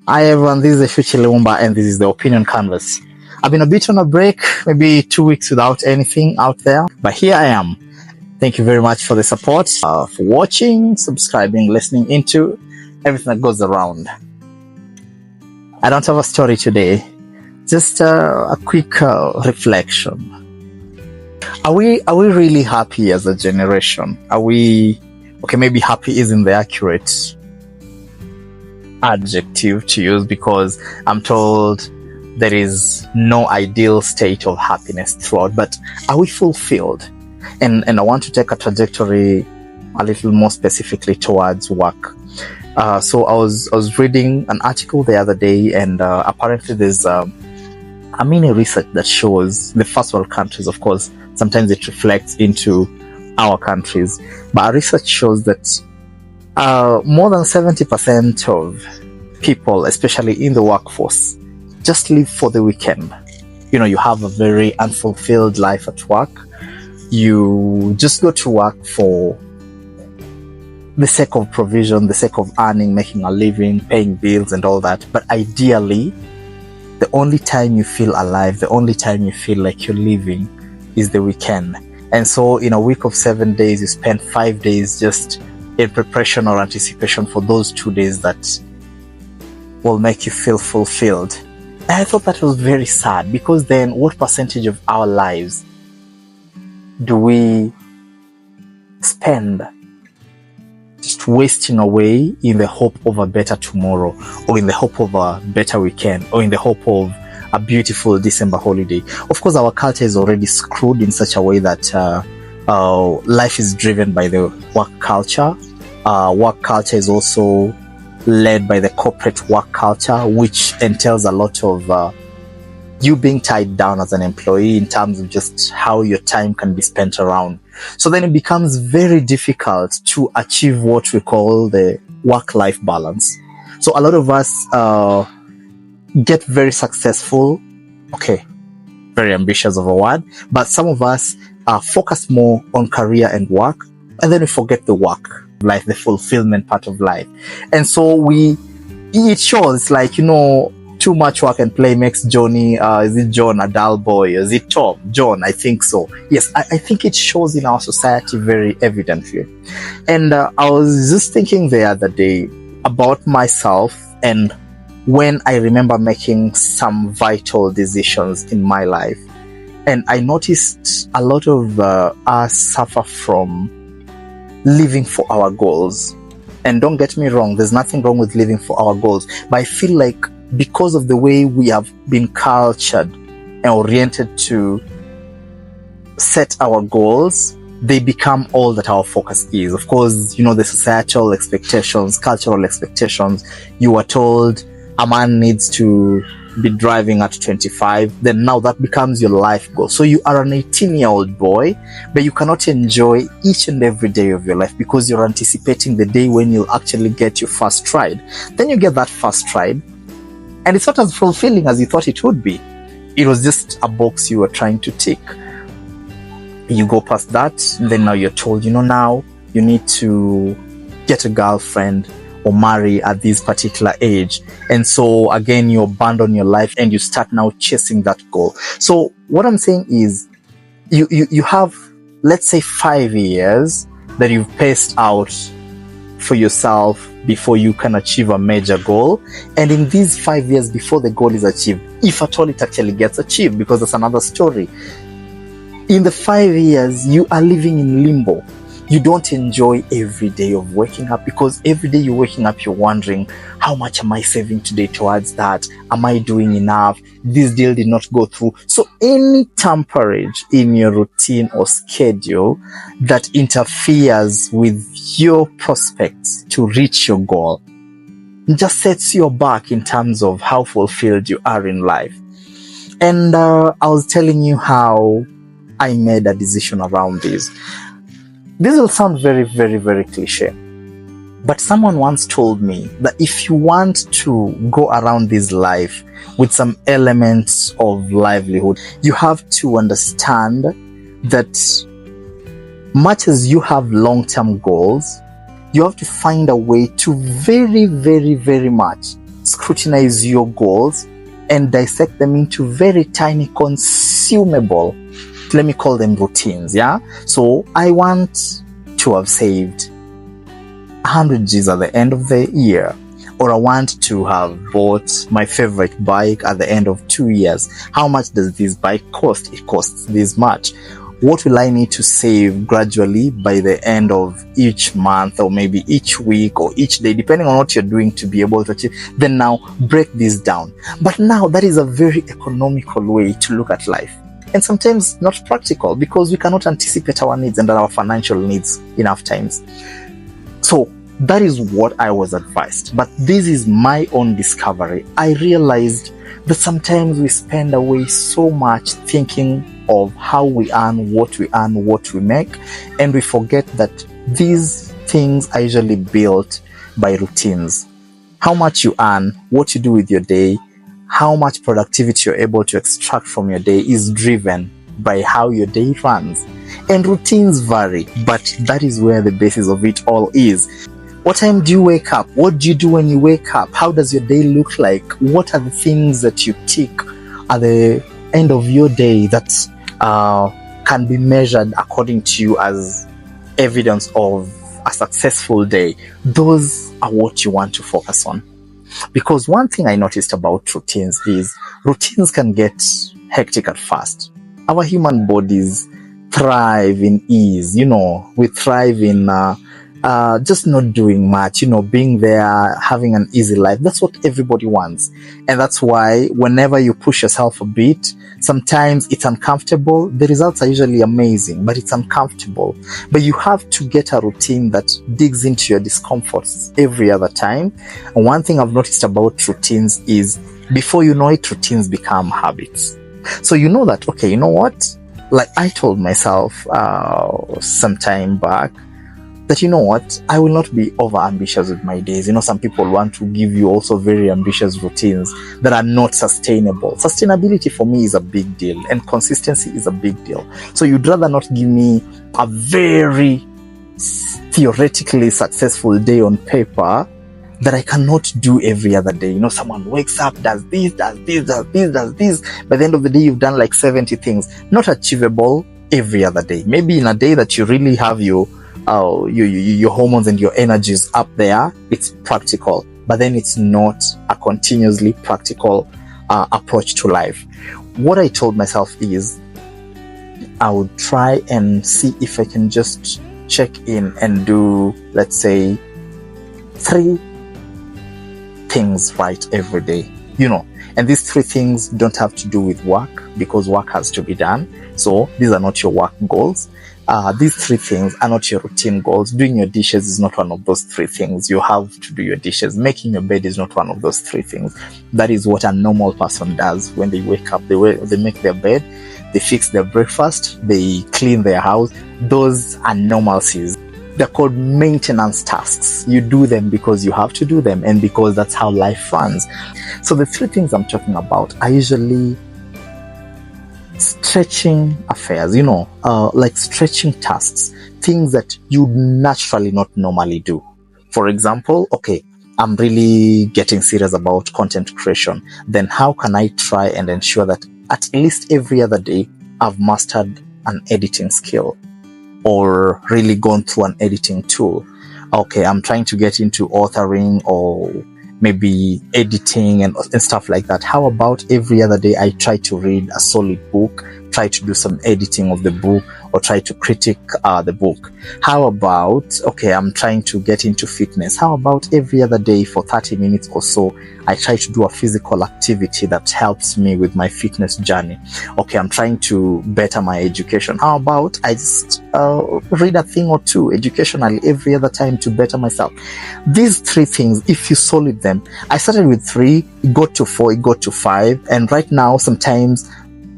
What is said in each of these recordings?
Hi everyone, this is Eshuchi Lumumba and this is the Opinion Canvas. I've been a bit on a break, maybe 2 weeks without anything out there, but here I am. Thank you very much for the support, for watching, subscribing, listening into everything that goes around. I don't have a story today, just a quick reflection. Are we really happy as a generation? Okay, maybe happy isn't the accurate adjective to use, because I'm told there is no ideal state of happiness throughout, but are we fulfilled? And I want to take a trajectory a little more specifically towards work. So I was reading an article the other day, and apparently there's a mini research that shows the first world countries. Of course, sometimes it reflects into our countries, but our research shows that more than 70% of people, especially in the workforce, just live for the weekend. You have a very unfulfilled life at work. You just go to work for the sake of provision, the sake of earning, making a living, paying bills and all that. But ideally, the only time you feel alive, the only time you feel like you're living is the weekend. And so in a week of 7 days, you spend 5 days just in preparation or anticipation for those 2 days that will make you feel fulfilled. And I thought that was very sad, because then what percentage of our lives do we spend just wasting away in the hope of a better tomorrow, or in the hope of a better weekend, or in the hope of a beautiful December holiday? Of course, our culture is already screwed in such a way that life is driven by the work culture. Work culture is also led by the corporate work culture, which entails a lot of you being tied down as an employee in terms of just how your time can be spent around. So then it becomes very difficult to achieve what we call the work-life balance. So a lot of us get very successful, okay, very ambitious of a word, but some of us focus more on career and work, and then we forget the work life, the fulfillment part of life. And so it shows, like, too much work and play makes Johnny, is it John a dull boy? Is it Tom? John, I think so. Yes, I think it shows in our society very evidently. And I was just thinking the other day about myself, and when I remember making some vital decisions in my life, and I noticed a lot of us suffer from living for our goals. And don't get me wrong, there's nothing wrong with living for our goals, but I feel like because of the way we have been cultured and oriented to set our goals, they become all that our focus is. Of course, the societal expectations, cultural expectations. You are told a man needs to be driving at 25, then now that becomes your life goal. So you are an 18-year-old boy, but you cannot enjoy each and every day of your life because you're anticipating the day when you'll actually get your first ride. Then you get that first ride, and it's not as fulfilling as you thought it would be. It was just a box you were trying to tick. You go past that, then now you're told, now you need to get a girlfriend or marry at this particular age. And so again, you abandon your life and you start now chasing that goal. So what I'm saying is, you have, let's say, 5 years that you've paced out for yourself before you can achieve a major goal. And in these 5 years before the goal is achieved, if at all it actually gets achieved, because that's another story, in the 5 years, you are living in limbo. You don't enjoy every day of waking up, because every day you're waking up, you're wondering, how much am I saving today towards that? Am I doing enough? This deal did not go through. So any tamperage in your routine or schedule that interferes with your prospects to reach your goal just sets you back in terms of how fulfilled you are in life. And I was telling you how I made a decision around this. This will sound very, very, very cliche, but someone once told me that if you want to go around this life with some elements of livelihood, you have to understand that much as you have long-term goals, you have to find a way to very, very, very much scrutinize your goals and dissect them into very tiny consumable, let me call them routines. Yeah. So I want to have saved 100 G's at the end of the year, or I want to have bought my favorite bike at the end of 2 years. How much does this bike cost? It costs this much. What will I need to save gradually by the end of each month, or maybe each week or each day, depending on what you're doing, to be able to achieve? Then now break this down. But now that is a very economical way to look at life, and sometimes not practical, because we cannot anticipate our needs and our financial needs enough times. So that is what I was advised. But this is my own discovery. I realized that sometimes we spend away so much thinking of how we earn, what we make, and we forget that these things are usually built by routines. How much you earn, what you do with your day, how much productivity you're able to extract from your day is driven by how your day runs. And routines vary, but that is where the basis of it all is. What time do you wake up? What do you do when you wake up? How does your day look like? What are the things that you tick at the end of your day that can be measured according to you as evidence of a successful day? Those are what you want to focus on. Because one thing I noticed about routines is routines can get hectic at first. Our human bodies thrive in ease. We thrive in just not doing much, being there, having an easy life. That's what everybody wants. And that's why whenever you push yourself a bit, sometimes it's uncomfortable. The results are usually amazing, but it's uncomfortable. But you have to get a routine that digs into your discomforts every other time. And one thing I've noticed about routines is, before you know it, routines become habits. So you know that, okay, you know what? Like I told myself some time back, that, you know what, I will not be over ambitious with my days. Some people want to give you also very ambitious routines that are not sustainable. Sustainability for me is a big deal, and consistency is a big deal. So you'd rather not give me a very theoretically successful day on paper that I cannot do every other day. Someone wakes up, does this. By the end of the day, you've done like 70 things. Not achievable every other day. Maybe in a day that you really have your hormones and your energies up there, it's practical, but then it's not a continuously practical approach to life. What I told myself is, I would try and see if I can just check in and do, let's say, 3 things right every day, and these 3 things don't have to do with work, because work has to be done. So these are not your work goals. These 3 things are not your routine goals. Doing your dishes is not one of those 3 things. You have to do your dishes. Making your bed is not one of those 3 things. That is what a normal person does when they wake up. They make their bed, they fix their breakfast, they clean their house. Those are normalcies. They're called maintenance tasks. You do them because you have to do them, and because that's how life runs. So the 3 things I'm talking about are usually stretching affairs, like stretching tasks, things that you naturally not normally do. For example, okay, I'm really getting serious about content creation. Then how can I try and ensure that at least every other day I've mastered an editing skill, or really gone through an editing tool? Okay, I'm trying to get into authoring or maybe editing and stuff like that. How about every other day I try to read a solid book, try to do some editing of the book, or try to critique the book? How about, okay, I'm trying to get into fitness. How about every other day for 30 minutes or so, I try to do a physical activity that helps me with my fitness journey? Okay, I'm trying to better my education. How about I just read a thing or 2 educationally every other time to better myself? These 3 things, if you solid them, I started with 3, it got to 4, it got to 5, and right now sometimes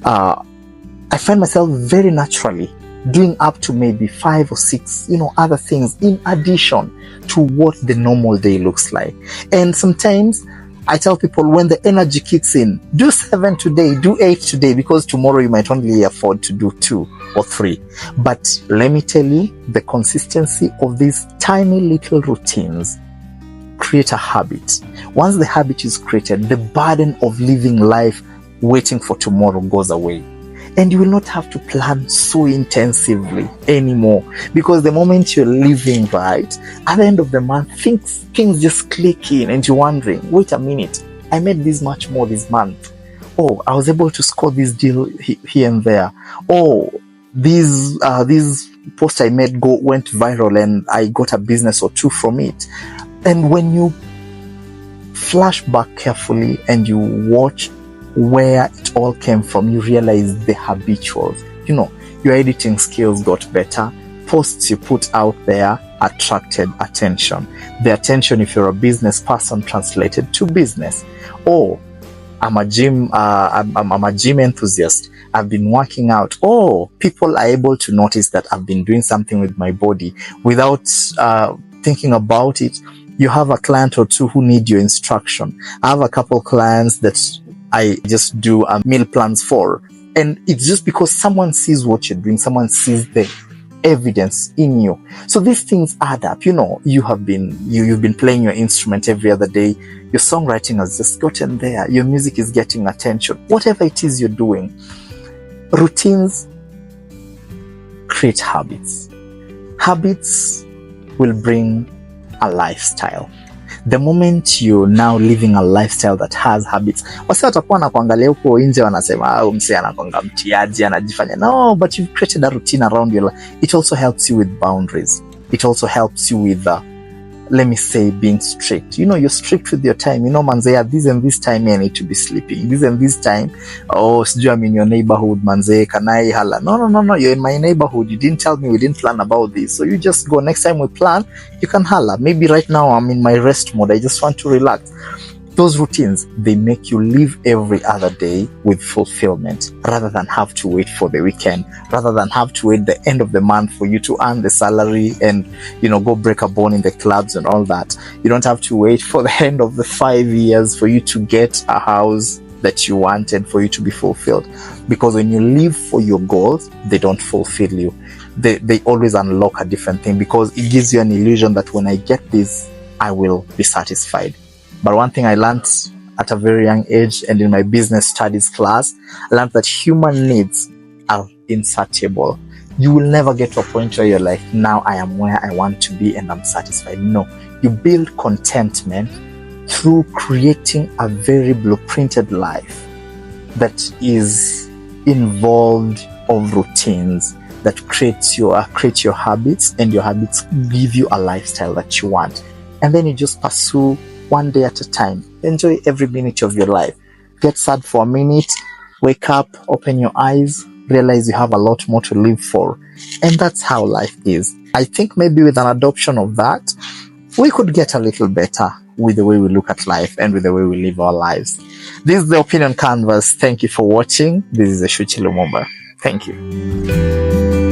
I find myself very naturally doing up to maybe 5 or 6, other things in addition to what the normal day looks like. And sometimes I tell people, when the energy kicks in, do 7 today, do 8 today, because tomorrow you might only afford to do 2 or 3. But let me tell you, the consistency of these tiny little routines create a habit. Once the habit is created, the burden of living life waiting for tomorrow goes away. And you will not have to plan so intensively anymore, because the moment you're living right, at the end of the month, things just click in and you're wondering, wait a minute, I made this much more this month. Oh, I was able to score this deal here and there. Oh, these posts I made went viral and I got a business or two from it. And when you flash back carefully and you watch where it all came from, you realize the habituals. Your editing skills got better. Posts you put out there attracted attention. The attention, if you're a business person, translated to business. Oh, I'm a gym enthusiast. I've been working out. Oh, people are able to notice that I've been doing something with my body without thinking about it. You have a client or two who need your instruction. I have a couple clients that I just do meal plans for. And it's just because someone sees what you're doing, someone sees the evidence in you. So these things add up. You've been playing your instrument every other day. Your songwriting has just gotten there. Your music is getting attention. Whatever it is you're doing, routines create habits. Habits will bring a lifestyle. The moment you're now living a lifestyle that has habits, wasi watakuwa na kuangalia huko nje wanasema msee anakonga mtiaji anajifanya. No, but you've created a routine around your life. It also helps you with boundaries. It also helps you with let me say, being strict. You're strict with your time. Manze, this and this time I need to be sleeping. This and this time, I'm in your neighborhood, manze, can I hala? No, you're in my neighborhood. You didn't tell me, we didn't plan about this. So you just go. Next time we plan, you can hala. Maybe right now I'm in my rest mode. I just want to relax. Those routines, they make you live every other day with fulfillment, rather than have to wait for the weekend, rather than have to wait the end of the month for you to earn the salary and, go break a bone in the clubs and all that. You don't have to wait for the end of the 5 years for you to get a house that you wanted, for you to be fulfilled. Because when you live for your goals, they don't fulfill you. They always unlock a different thing, because it gives you an illusion that when I get this, I will be satisfied. But one thing I learned at a very young age, and in my business studies class, I learned that human needs are insatiable. You will never get to a point where you're like, now I am where I want to be and I'm satisfied. No, you build contentment through creating a very blueprinted life that is involved of routines that create your habits, and your habits give you a lifestyle that you want. And then you just pursue one day at a time. Enjoy every minute of your life. Get sad for a minute, wake up, open your eyes, realize you have a lot more to live for. And that's how life is. I think maybe with an adoption of that, we could get a little better with the way we look at life and with the way we live our lives. This is the Opinion Canvas. Thank you for watching. This is Eshuchi Lumumba. Thank you.